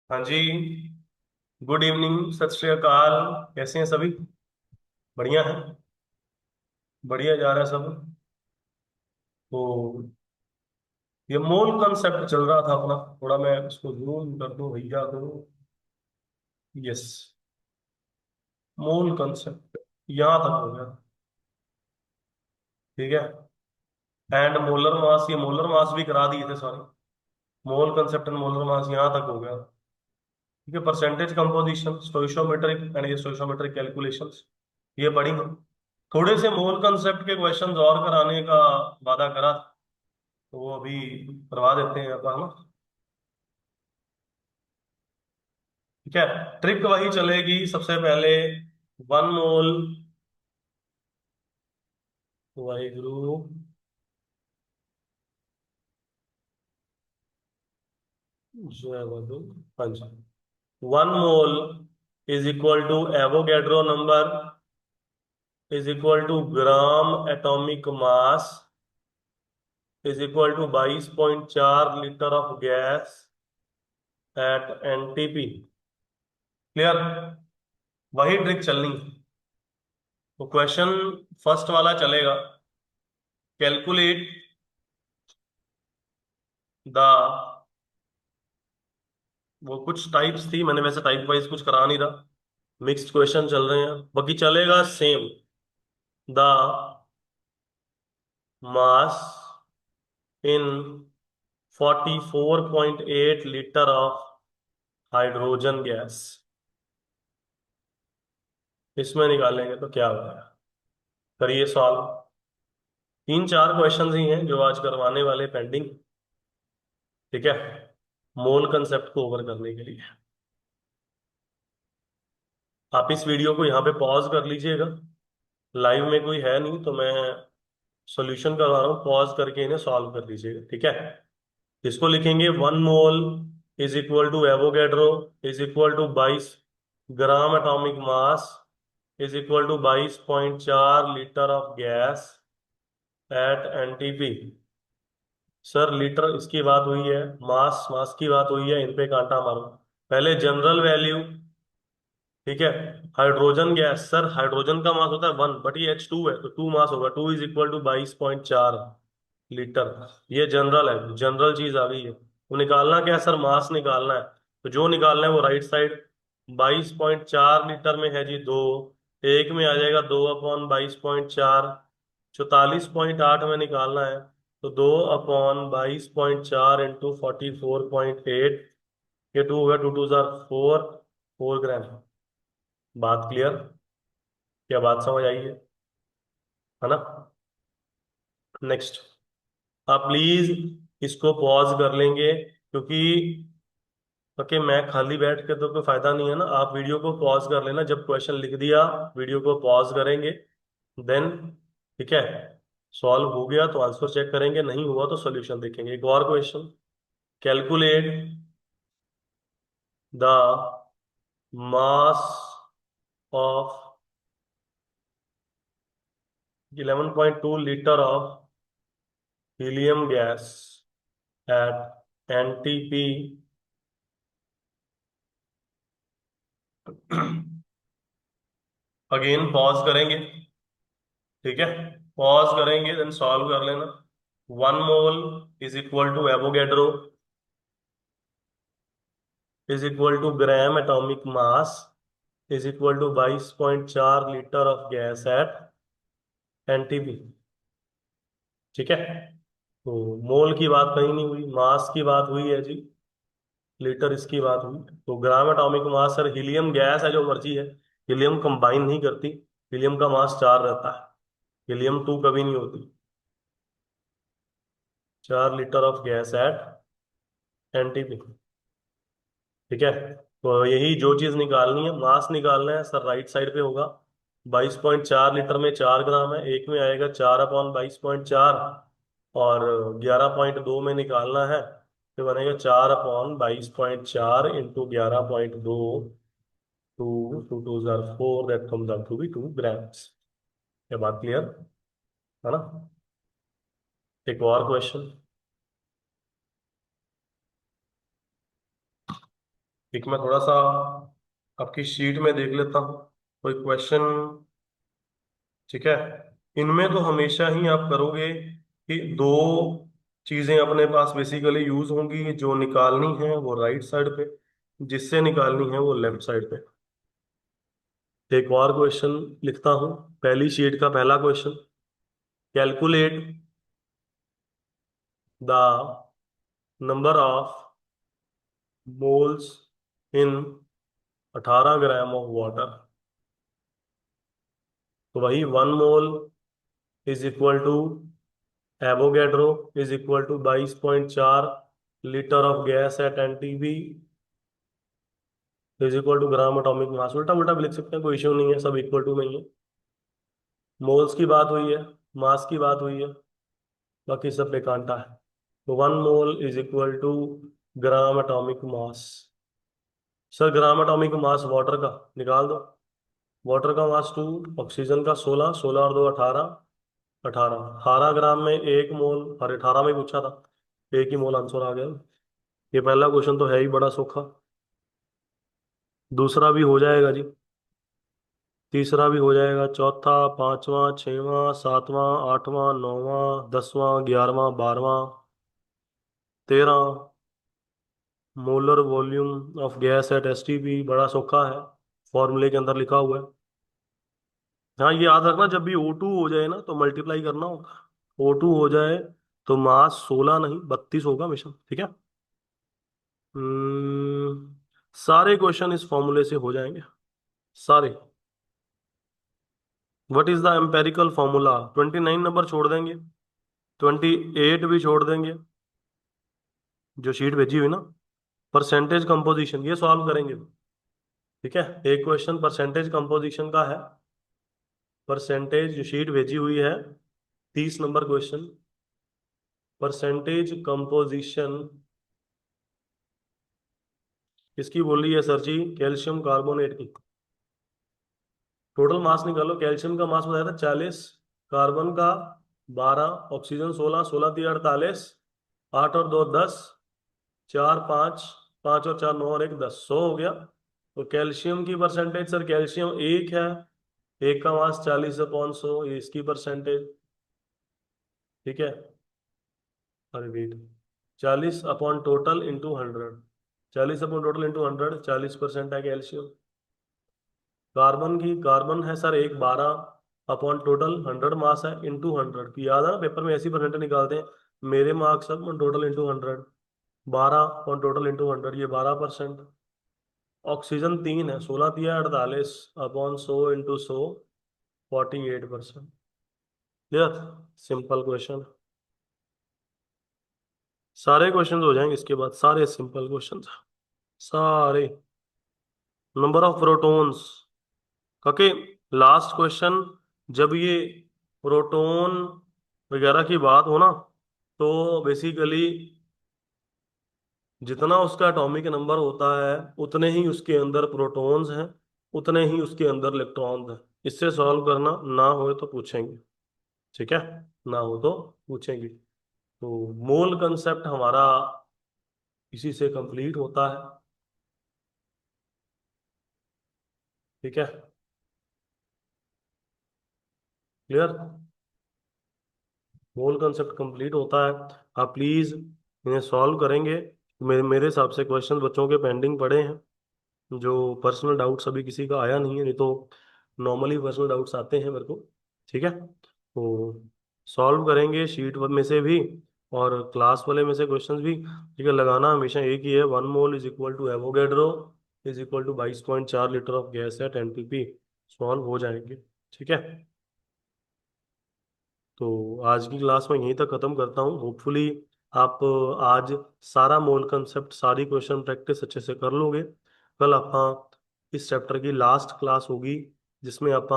हाँ जी। Good evening, सत श्री अकाल। कैसे हैं सभी? बढ़िया है। बढ़िया जा रहा है सब। तो ये मोल कंसेप्ट चल रहा था अपना। थोड़ा मैं इसको जूम कर दूं भैया को। यस। मोल कंसेप्ट यहाँ तक हो गया। ठीक है। एंड मोलर मास, ये मोलर मास भी करा दिए थे सारे। मोल कंसेप्ट एंड मोलर मास यहाँ तक हो गया। ठीक है। परसेंटेज कंपोजिशन, स्टोइशियोमेट्रिक एंड ये स्टोइशियोमेट्रिक कैलकुलेशंस ये पढ़ी हैं। थोड़े से मोल कंसेप्ट के क्वेश्चंस और कराने का वादा करा, तो वो अभी करवा देते हैं अपना ना। ठीक है। ट्रिक वही चलेगी सबसे पहले। वन मोल, वाहिगुरु, जय वधु। हाँ जी। One mole is equal to Avogadro number is equal to gram atomic mass is equal to 22.4 litre of gas at NTP. Clear? वही ट्रिक चलनी है। तो क्वेश्चन फर्स्ट वाला चलेगा। कैलकुलेट द, वो कुछ टाइप्स थी, मैंने वैसे टाइप वाइज कुछ करा नहीं रहा। मिक्स्ड क्वेश्चन चल रहे हैं, बाकी चलेगा same. The mass in 44.8 litre of hydrogen gas. इसमें निकालेंगे तो क्या होगा? करिए सॉल्व। तीन चार क्वेश्चंस ही हैं जो आज करवाने वाले पेंडिंग। ठीक है। मोल कंसेप्ट को ओवर करने के लिए आप इस वीडियो को यहाँ पे पॉज कर लीजिएगा। लाइव में कोई है नहीं तो मैं सॉल्यूशन करवा रहा हूँ, पॉज करके इन्हें सॉल्व कर लीजिएगा। ठीक है। इसको लिखेंगे one mole is equal to Avogadro is equal to 22 gram atomic mass is equal to 22.4 litre of gas at NTP. Sir litre इसकी बात हुई है, मास मास की बात हुई है, इन पे कांटा मारो। पहले जनरल वैल्यू। ठीक है। हाइड्रोजन गैस, सर हाइड्रोजन का मास होता है 1, बट ये H2 है तो 2 मास होगा। 2 इज इक्वल टू 22.4 लीटर। ये जनरल है, जनरल चीज आ गई है। वो निकालना क्या है सर? मास निकालना है। तो जो निकालना है वो राइट साइड। 22.4 लीटर में है जी दो, एक में आ जाएगा 2/22.4। 44.8 में निकालना है तो 2/22.4 इंटू 44.8। ये टू होगा, टू टू जार फोर, 4 ग्राम। बात क्लियर? क्या बात समझ आई है ना? नेक्स्ट। आप प्लीज इसको पॉज कर लेंगे क्योंकि ओके, मैं खाली बैठ के तो कोई फायदा नहीं है ना। आप वीडियो को पॉज कर लेना, जब क्वेश्चन लिख दिया वीडियो को पॉज करेंगे देन। ठीक है। सॉल्व हो गया तो आंसर चेक करेंगे, नहीं हुआ तो सॉल्यूशन देखेंगे। एक और question. Calculate the mass of 11.2 litre of helium gas at NTP. Again pause करेंगे। ठीक है। पॉज करेंगे देन सॉल्व कर लेना। One mole is equal to Avogadro is equal to gram atomic mass is equal to 22.4 litre of gas at NTP. ठीक है। तो मोल की बात कहीं नहीं हुई, मास की बात हुई है जी। लीटर इसकी बात हुई। तो ग्राम atomic mass, sir helium gas है जो मर्जी है, हीलियम कंबाइन नहीं करती। हीलियम का मास 4 रहता है, हीलियम 2 कभी नहीं होती। 4 litre of gas at NTP. ठीक है। तो यही जो चीज निकालनी है, मास निकालना है सर, राइट साइड पे होगा। 22.4 लीटर में 4 ग्राम है, एक में आएगा 4/22.4। और 11.2 में निकालना है तो बनेगा 4/22.4 इंटू 11.2। टू टू जार four, that comes out to be 2 grams. ये बात क्लियर है ना? एक और क्वेश्चन। एक मैं थोड़ा सा आपकी शीट में देख लेता हूँ कोई क्वेश्चन। ठीक है, इनमें तो हमेशा ही आप करोगे कि दो चीजें अपने पास बेसिकली यूज होंगी, जो निकालनी है वो राइट साइड पे, जिससे निकालनी है वो लेफ्ट साइड पे। एक और क्वेश्चन लिखता हूं, पहली शीट का पहला question. Calculate the number of moles in 18 gram of water. तो वही 1 mole is equal to Avogadro is equal to 22.4 litre of gas at NTP is equal to gram atomic mass. उल्टा उल्टा भी लिख सकते हैं, कोई इश्यू नहीं है, सब इक्वल टू में ही है। मोल्स की बात हुई है, मास की बात हुई है, बाकी सब बेकांटा है। तो 1 mole is equal to gram atomic mass. Sir gram atomic mass water का निकाल दो। वाटर का मास 2, ऑक्सीजन का 16, 16 और 2 18, 18 18 ग्राम में 1 मोल, और 18 में ही पूछा था, एक ही मोल आंसर आ गया। ये पहला क्वेश्चन तो है ही बड़ा सोखा। दूसरा भी हो जाएगा जी, तीसरा भी हो जाएगा, चौथा, पांचवा, छठवां, सातवां, आठवां, नौवां, 10वां, 11वां, 12वां, 13। Molar volume of gas eight STP बड़ा सोखा है, फॉर्मूले के अंदर लिखा हुआ है। हाँ ये याद रखना, जब भी O2 हो जाए ना तो मल्टीप्लाई करना होगा। O2 हो जाए तो मास 16 नहीं 32 होगा हमेशा, ठीक है। सारे क्वेश्चन इस फॉर्मूले से हो जाएंगे, सारे। What is the empirical formula? 29 number छोड़ देंगे, 28 भी छोड़ देंगे, जो शीट भेजी हुई ना। परसेंटेज कंपोजिशन ये सॉल्व करेंगे, ठीक है। एक क्वेश्चन परसेंटेज कंपोजिशन का है, परसेंटेज जो शीट भेजी हुई है, 30 नंबर क्वेश्चन। परसेंटेज कंपोजिशन किसकी बोल रही है सर जी? कैल्शियम कार्बोनेट की। टोटल मास निकालो, कैल्शियम का मास बताया था 40, कार्बन का 12, ऑक्सीजन 16, 16 3 48, 8 और 2 10, 4 5, 5 और 4 9 और 1 10, 100 हो गया। तो कैल्शियम की परसेंटेज सर, कैल्शियम एक है, एक का मास 40/100, ये इसकी परसेंटेज, ठीक है। अरे वेट, 40/टोटल इंटू 100, 40/टोटल इंटू 100, 40% है कैल्शियम। कार्बन की, कार्बन है सर एक 12/टोटल, 100 मास है, इंटू 100 की। याद है ना, पेपर में ऐसी परसेंटेज निकालते हैं। मेरे मार्क्स सब टोटल इंटू 100, 12/टोटल इंटू 100, ये 12%। ऑक्सीजन 3 है, 16 3 48/100 48%। Clear, simple question. सारे क्वेश्चन हो जाएंगे इसके बाद, सारे सिंपल क्वेश्चन, सारे। Number of protons, okay. Last question, जब ये प्रोटॉन वगैरह की बात हो ना, तो बेसिकली जितना उसका एटॉमिक नंबर होता है, उतने ही उसके अंदर प्रोटॉन्स हैं, उतने ही उसके अंदर इलेक्ट्रॉन्स हैं। इससे सॉल्व करना, ना हो तो पूछेंगे, ठीक है, ना हो तो पूछेंगे। तो मोल कंसेप्ट हमारा इसी से कंप्लीट होता है, ठीक है। क्लियर, मोल कंसेप्ट कंप्लीट होता है। आप प्लीज इन्हें सॉल्व करेंगे। मेरे हिसाब से क्वेश्चन बच्चों के पेंडिंग पड़े हैं, जो पर्सनल डाउट्स अभी किसी का आया नहीं है, नहीं तो नॉर्मली पर्सनल डाउट्स आते हैं मेरे को, ठीक है। तो सॉल्व करेंगे शीट में से भी, और क्लास वाले में से क्वेश्चंस भी, ठीक है। लगाना हमेशा एक ही है, 1 mole is equal to Avogadro is equal to 22.4 litre of gas at NTP. Solve हो जाएंगे, ठीक है। तो आज की क्लास में यहीं तक खत्म करता हूँ। होपफुली आप आज सारा मोल कंसेप्ट, सारी क्वेश्चन प्रैक्टिस अच्छे से कर लोगे। कल आप इस चैप्टर की लास्ट क्लास होगी, जिसमें आप